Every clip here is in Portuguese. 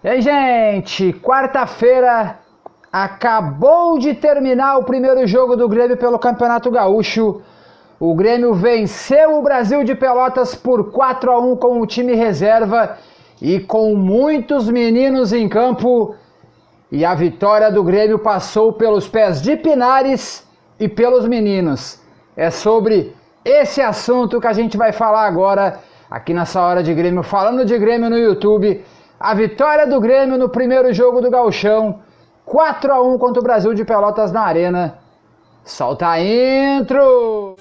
E aí, gente, quarta-feira acabou de terminar o primeiro jogo do Grêmio pelo Campeonato Gaúcho. O Grêmio venceu o Brasil de Pelotas por 4-1 com o time reserva e com muitos meninos em campo. E a vitória do Grêmio passou pelos pés de Pinares e pelos meninos. É sobre esse assunto que a gente vai falar agora aqui nessa Hora de Grêmio, falando de Grêmio no YouTube. A vitória do Grêmio no primeiro jogo do Gauchão, 4-1 contra o Brasil de Pelotas na Arena. Solta a intro!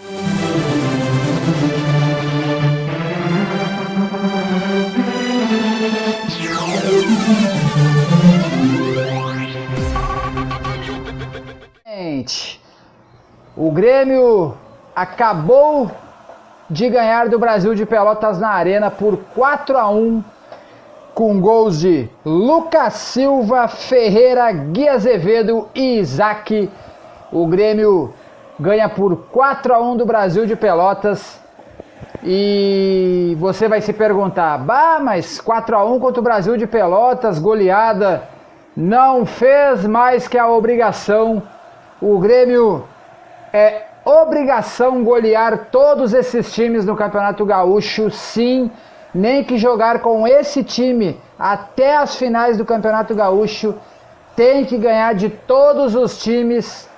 Gente, o Grêmio acabou de ganhar do Brasil de Pelotas na Arena por 4-1, com gols de Lucas Silva, Ferreira, Gui Azevedo e Isaac. O Grêmio ganha por 4-1 do Brasil de Pelotas. E você vai se perguntar, mas 4-1 contra o Brasil de Pelotas, goleada, não fez mais que a obrigação. O Grêmio é obrigação golear todos esses times no Campeonato Gaúcho, sim. Nem que jogar com esse time até as finais do Campeonato Gaúcho, tem que ganhar de todos os times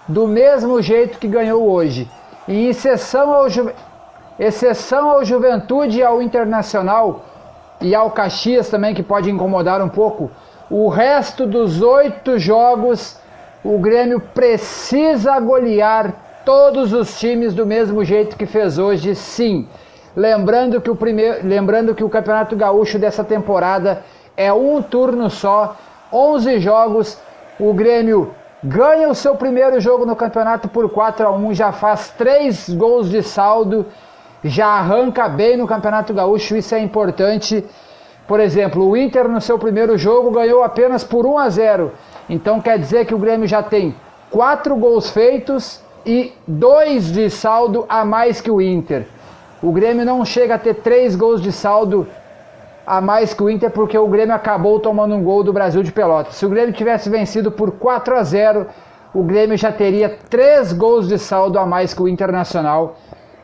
do mesmo jeito que ganhou hoje. Em exceção ao Juventude e ao Internacional e ao Caxias também, que pode incomodar um pouco, o resto dos 8 jogos o Grêmio precisa golear todos os times do mesmo jeito que fez hoje, sim. Lembrando que o Campeonato Gaúcho dessa temporada é um turno só, 11 jogos. O Grêmio ganha o seu primeiro jogo no campeonato por 4-1, já faz 3 gols de saldo, já arranca bem no Campeonato Gaúcho, isso é importante. Por exemplo, o Inter no seu primeiro jogo ganhou apenas por 1-0, então quer dizer que o Grêmio já tem 4 gols feitos e 2 de saldo a mais que o Inter. O Grêmio não chega a ter 3 gols de saldo a mais que o Inter, porque o Grêmio acabou tomando um gol do Brasil de Pelotas. Se o Grêmio tivesse vencido por 4-0, o Grêmio já teria 3 gols de saldo a mais que o Internacional.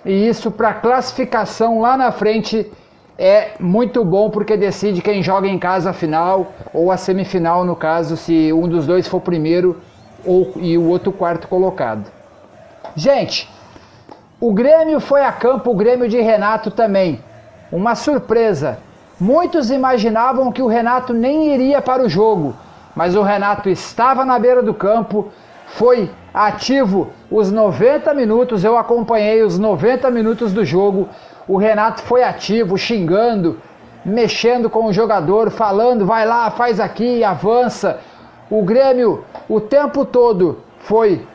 E isso, para classificação lá na frente, é muito bom, porque decide quem joga em casa a final, ou a semifinal, no caso, se um dos dois for primeiro e o outro quarto colocado. Gente, o Grêmio foi a campo, o Grêmio de Renato também. Uma surpresa. Muitos imaginavam que o Renato nem iria para o jogo, mas o Renato estava na beira do campo, foi ativo os 90 minutos, eu acompanhei os 90 minutos do jogo. O Renato foi ativo, xingando, mexendo com o jogador, falando, vai lá, faz aqui, avança. O Grêmio o tempo todo foi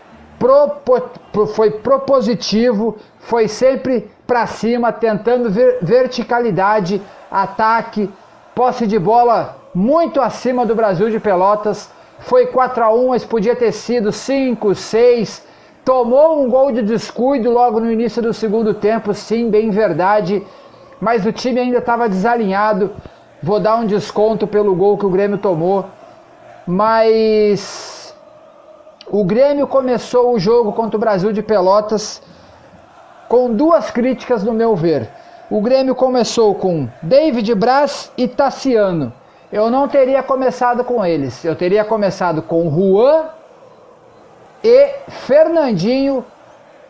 propositivo, foi sempre para cima, tentando verticalidade, ataque, posse de bola muito acima do Brasil de Pelotas. Foi 4-1, mas podia ter sido 5, 6. Tomou um gol de descuido logo no início do segundo tempo, sim, bem verdade, mas o time ainda estava desalinhado. Vou dar um desconto pelo gol que o Grêmio tomou, mas o Grêmio começou o jogo contra o Brasil de Pelotas com 2 críticas no meu ver. O Grêmio começou com David Braz e Tassiano. Eu não teria começado com eles. Eu teria começado com Juan e Fernandinho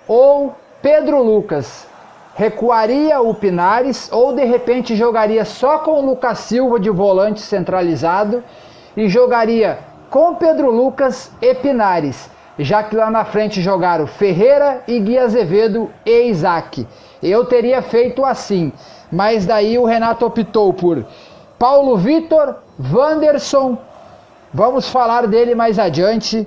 ou Pedro Lucas. Recuaria o Pinares ou de repente jogaria só com o Lucas Silva de volante centralizado e jogaria com Pedro Lucas e Pinares, já que lá na frente jogaram Ferreira e Gui Azevedo e Isaac. Eu teria feito assim, mas daí o Renato optou por Paulo Vitor, Wanderson, vamos falar dele mais adiante,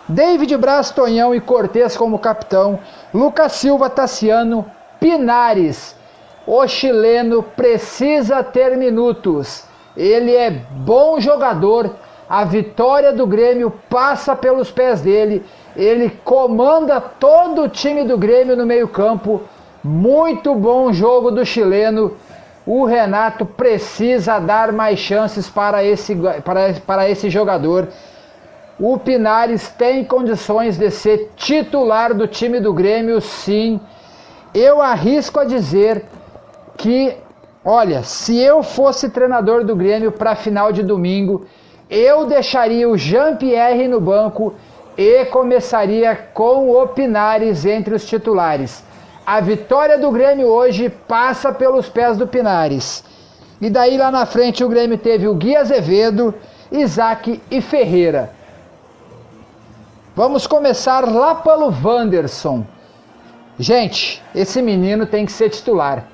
David Braz, Tonhão e Cortez como capitão, Lucas Silva, Tassiano, Pinares. O chileno precisa ter minutos, ele é bom jogador. A vitória do Grêmio passa pelos pés dele, ele comanda todo o time do Grêmio no meio campo. Muito bom jogo do chileno. O Renato precisa dar mais chances para esse jogador. O Pinares tem condições de ser titular do time do Grêmio, sim. Eu arrisco a dizer que, olha, se eu fosse treinador do Grêmio para a final de domingo, eu deixaria o Jean-Pierre no banco e começaria com o Pinares entre os titulares. A vitória do Grêmio hoje passa pelos pés do Pinares. E daí lá na frente o Grêmio teve o Gui Azevedo, Isaac e Ferreira. Vamos começar lá pelo Wanderson. Gente, esse menino tem que ser titular.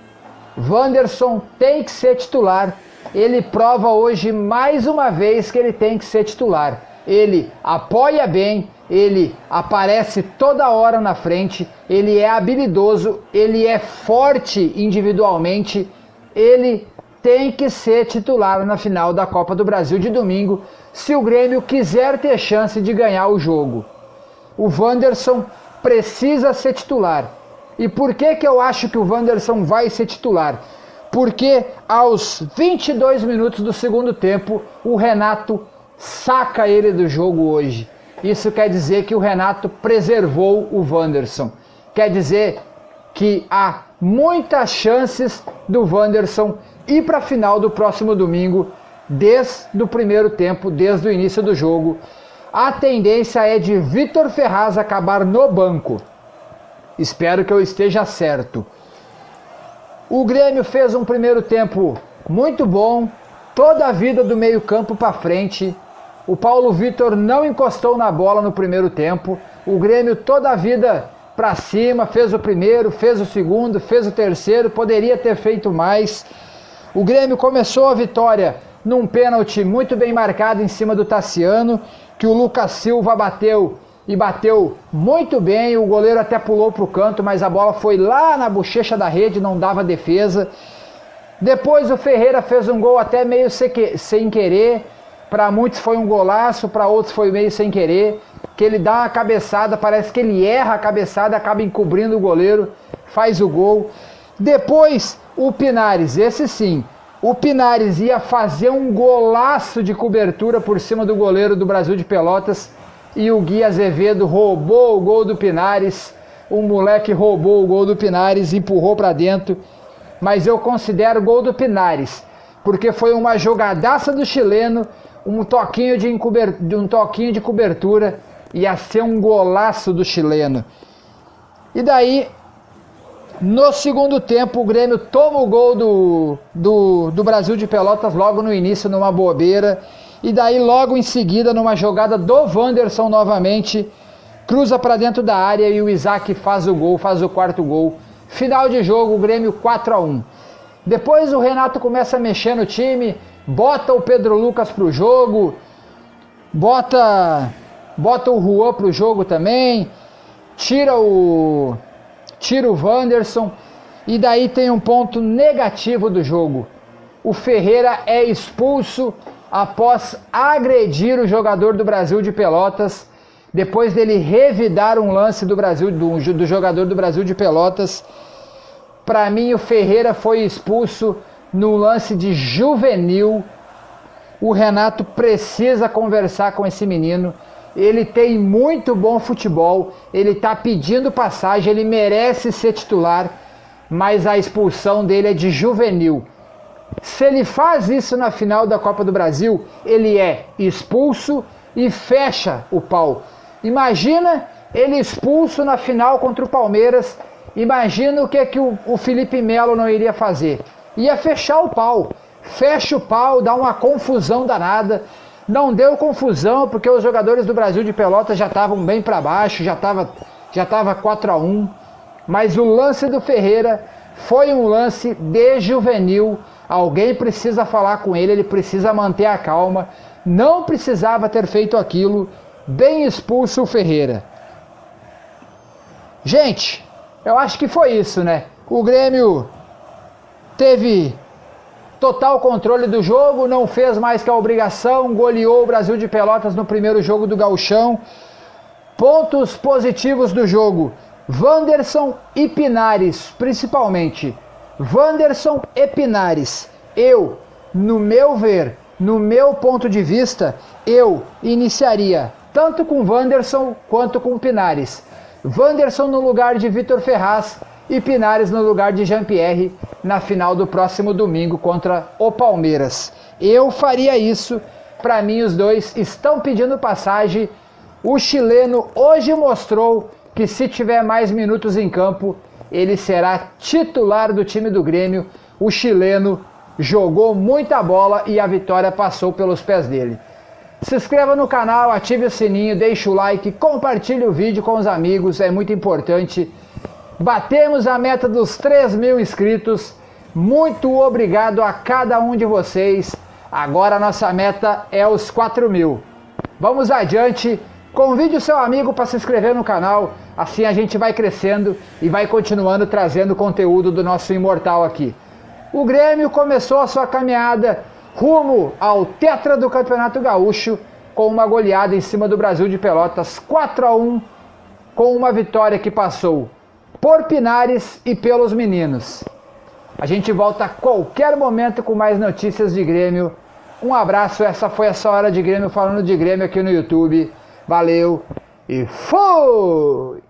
Wanderson tem que ser titular. Ele prova hoje mais uma vez que ele tem que ser titular. Ele apoia bem, ele aparece toda hora na frente, ele é habilidoso, ele é forte individualmente, ele tem que ser titular na final da Copa do Brasil de domingo, se o Grêmio quiser ter chance de ganhar o jogo. O Wanderson precisa ser titular. E por que eu acho que o Wanderson vai ser titular? Porque aos 22 minutos do segundo tempo, o Renato saca ele do jogo hoje. Isso quer dizer que o Renato preservou o Wanderson. Quer dizer que há muitas chances do Wanderson ir para a final do próximo domingo, desde o primeiro tempo, desde o início do jogo. A tendência é de Vitor Ferraz acabar no banco. Espero que eu esteja certo. O Grêmio fez um primeiro tempo muito bom, toda a vida do meio campo para frente. O Paulo Vitor não encostou na bola no primeiro tempo. O Grêmio toda a vida para cima, fez o primeiro, fez o segundo, fez o terceiro, poderia ter feito mais. O Grêmio começou a vitória num pênalti muito bem marcado em cima do Tassiano, que o Lucas Silva bateu e bateu muito bem. O goleiro até pulou para o canto, mas a bola foi lá na bochecha da rede, não dava defesa. Depois o Ferreira fez um gol até meio sem querer. Para muitos foi um golaço, para outros foi meio sem querer, que ele dá uma cabeçada, parece que ele erra a cabeçada, acaba encobrindo o goleiro, faz o gol. Depois o Pinares, esse sim, o Pinares ia fazer um golaço de cobertura por cima do goleiro do Brasil de Pelotas e o Gui Azevedo roubou o gol do Pinares. O moleque roubou o gol do Pinares, empurrou para dentro, mas eu considero o gol do Pinares, porque foi uma jogadaça do chileno, um toquinho de cobertura, ia ser um golaço do chileno. E daí, no segundo tempo, o Grêmio toma o gol do Brasil de Pelotas logo no início, numa bobeira. E daí, logo em seguida, numa jogada do Wanderson novamente, cruza para dentro da área e o Isaac faz o gol, faz o quarto gol. Final de jogo, o Grêmio 4-1. Depois o Renato começa a mexer no time, bota o Pedro Lucas pro jogo, bota o Juan pro jogo também, tira o Wanderson, e daí tem um ponto negativo do jogo. O Ferreira é expulso após agredir o jogador do Brasil de Pelotas, depois dele revidar um lance do jogador do Brasil de Pelotas. Para mim, o Ferreira foi expulso no lance de juvenil. O Renato precisa conversar com esse menino. Ele tem muito bom futebol, ele está pedindo passagem, ele merece ser titular, mas a expulsão dele é de juvenil. Se ele faz isso na final da Copa do Brasil, ele é expulso e fecha o pau. Imagina ele expulso na final contra o Palmeiras. Imagina o que o Felipe Melo não iria fazer. Ia fechar o pau. Fecha o pau, dá uma confusão danada. Não deu confusão porque os jogadores do Brasil de Pelotas já estavam bem para baixo, já tava 4-1. Mas o lance do Ferreira foi um lance de juvenil. Alguém precisa falar com ele, ele precisa manter a calma. Não precisava ter feito aquilo. Bem expulso o Ferreira. Gente, eu acho que foi isso, né? O Grêmio teve total controle do jogo, não fez mais que a obrigação, goleou o Brasil de Pelotas no primeiro jogo do Gauchão. Pontos positivos do jogo: Wanderson e Pinares, principalmente. Wanderson e Pinares. Eu, no meu ver, no meu ponto de vista, eu iniciaria tanto com Wanderson quanto com Pinares. Wanderson no lugar de Vitor Ferraz e Pinares no lugar de Jean-Pierre na final do próximo domingo contra o Palmeiras. Eu faria isso. Para mim, os dois estão pedindo passagem. O chileno hoje mostrou que se tiver mais minutos em campo, ele será titular do time do Grêmio. O chileno jogou muita bola e a vitória passou pelos pés dele. Se inscreva no canal, ative o sininho, deixe o like, compartilhe o vídeo com os amigos, é muito importante. Batemos a meta dos 3.000 inscritos. Muito obrigado a cada um de vocês. Agora a nossa meta é os 4.000. Vamos adiante. Convide o seu amigo para se inscrever no canal. Assim a gente vai crescendo e vai continuando trazendo conteúdo do nosso imortal aqui. O Grêmio começou a sua caminhada rumo ao tetra do Campeonato Gaúcho com uma goleada em cima do Brasil de Pelotas 4-1, com uma vitória que passou por Pinares e pelos meninos. A gente volta a qualquer momento com mais notícias de Grêmio. Um abraço, essa foi essa Hora de Grêmio, falando de Grêmio aqui no YouTube. Valeu e fui!